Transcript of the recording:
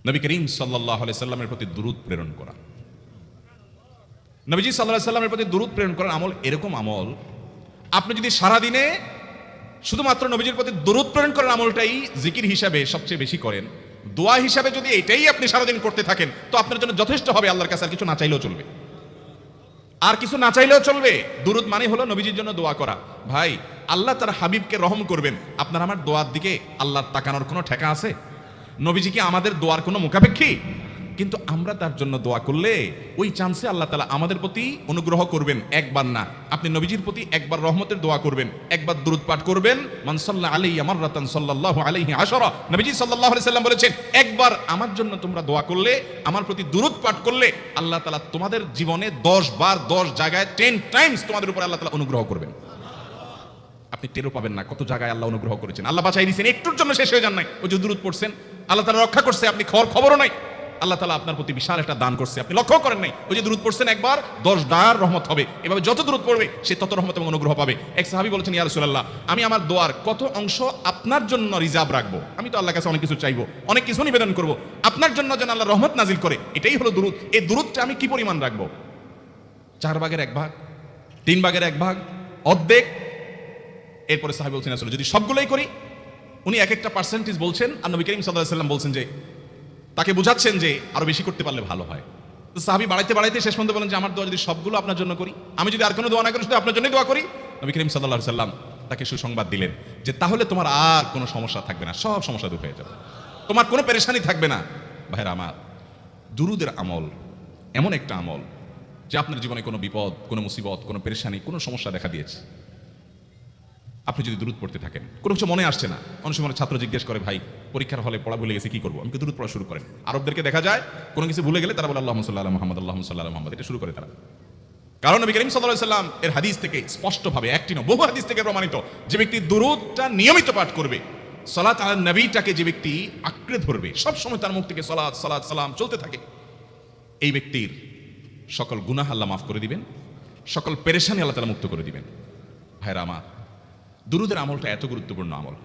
নবী করিম সাল্লাল্লাহু আলাইহি সাল্লামের প্রতি দুরূদ প্রেরণ করা। নবীজি সাল্লাল্লাহু আলাইহি সাল্লামের প্রতি দুরূদ প্রেরণ করার আমল এরকম আমল, আপনি যদি সারা দিনে শুধুমাত্র নবীজির প্রতি দুরূদ প্রেরণ করার আমলটাই জিকির হিসাবে সবচেয়ে বেশি করেন, দোয়া হিসাবে যদি এটাই আপনি সারাদিন করতে থাকেন, তো আপনার জন্য যথেষ্ট হবে। আল্লাহর কাছে আর কিছু না চাইলেও চলবে, আর কিছু না চাইলেও চলবে। দুরূদ মানে হলো নবীজির জন্য দোয়া করা। ভাই, আল্লাহ তার হাবিবকে রহম করবেন, আপনার আমার দোয়ার দিকে আল্লাহর তাকানোর কোনো ঠেকা আছে? নবীজি কি আমাদের দোয়ার কোনো মুখাপেক্ষী? কিন্তু আমরা তার জন্য দোয়া করলে ওই চান্সে আল্লাহ তাআলা আমাদের প্রতি অনুগ্রহ করবেন। একবার না, আপনি নবীজির প্রতি একবার রহমতের দোয়া করবেন, একবার দুরূদ পাঠ করবেন। মান সাল্লা আলাইহি মাররাতান সাল্লাল্লাহু আলাইহি আশরা, নবীজি সাল্লাল্লাহু আলাইহি সাল্লাম বলেছেন, একবার আমার জন্য তোমরা দোয়া করলে, আমার প্রতি দুরূদ পাঠ করলে, আল্লাহ তাআলা তোমাদের জীবনে 10 বার 10 জায়গায় 10 টাইমস তোমাদের উপর আল্লাহ তাআলা অনুগ্রহ করবেন। আপনি টেরও পাবেন না কত জায়গায় আল্লাহ অনুগ্রহ করেছেন। আল্লাহ বাঁচাই দিয়েছেন, একটুর জন্য শেষ হয়ে যান নাই। ওই যে দুরূদ পড়ছেন, আল্লাহ তাআলা রক্ষা করছে, আপনি খবরও নাই। আল্লাহ তাআলা আপনার প্রতি বিশাল একটা দান করছে, আপনি লক্ষ্য করেন নাই। ওই যে দুরূদ পড়ছেন একবার, 10 ডার রহমত হবে। এভাবে যত দুরূদ পড়বে সে তত রহমত এবং অনুগ্রহ পাবে। এক সাহাবী বলেছেন, ইয়া রাসূলুল্লাহ, আমি আমার দোয়ার কত অংশ আপনার জন্য রিজার্ভ রাখবো? আমি তো আল্লাহর কাছে অনেক কিছু চাইবো, অনেক কিছু নিবেদন করব, আপনার জন্য যেন আল্লাহ রহমত নাজিল করে, এটাই হলো দুরূদ। এই দুরূদটা আমি কি পরিমাণ রাখবো? 4 ভাগের 1 ভাগ, 3 ভাগের 1 ভাগ, অর্ধেক? এরপরে সাহাবী বলছেন, আসলে যদি সবগুলোই করি, উনি এক একটা পার্সেন্টেজ বলছেন, আর নবী করিম সাল্লাল্লাহু আলাইহি ওয়াসাল্লাম বলছেন যে, তাকে বোঝাচ্ছেন যে আরো বেশি করতে পারলে ভালো হয়। তো সাহাবী বাড়াইতে বাড়াইতে শেষ পর্যন্ত বলেন যে, আমার দোয়া যদি সবগুলো আপনার জন্য করি, আমি যদি আর কোনো দোয়া না করি, শুধু আপনার জন্যই দোয়া করি, নবী করিম সাল্লাল্লাহু আলাইহি ওয়াসাল্লাম তাকে সুসংবাদ দিলেন যে, তাহলে তোমার আর কোনো সমস্যা থাকবে না, সব সমস্যা দূর হয়ে যাবে, তোমার কোনো পেরেশানি থাকবে না। ভাইরা আমার, দুরূদের আমল এমন একটা আমল যে আপনার জীবনে কোনো বিপদ, কোনো মুসিবত, কোনো পেরেশানি, কোনো সমস্যা দেখা দিয়েছে, আপনি যদি দুরূদ পড়তে থাকেন, কোনো কিছু মনে আসছে না। অনেক সময় ছাত্র জিজ্ঞেস করে, ভাই পরীক্ষার হলে পড়া ভুলে গেছে, কি করবো? আমি দুরূদ পড়া শুরু করেন। আরবদেরকে দেখা যায় কোনো কিছু ভুলে গেলে তারা বলে আল্লাহুম্মা সাল্লি আলা মুহাম্মাদ, আল্লাহুম্মা সাল্লি আলা মুহাম্মাদ, এটা শুরু করে তারা। কারণ নবী করিম সাল্লাল্লাহু আলাইহি ওয়াসাল্লাম এর হাদিস থেকে স্পষ্টভাবে, একটি নয় বহু হাদিস থেকে প্রমাণিত, যে ব্যক্তি দুরূদটা নিয়মিত পাঠ করবে, সালাত আলা নবীটাকে যে ব্যক্তি আঁকড়ে ধরবে, সব সময় তার মুখ থেকে সালাত সালাত সালাম চলতে থাকে, এই ব্যক্তির সকল গুনাহ আল্লাহ মাফ করে দিবেন, সকল পেরেশানি আল্লাহ তাআলা মুক্ত করে দিবেন। ভাইরা আমার, দুরূদের আমলটা এত গুরুত্বপূর্ণ আমল।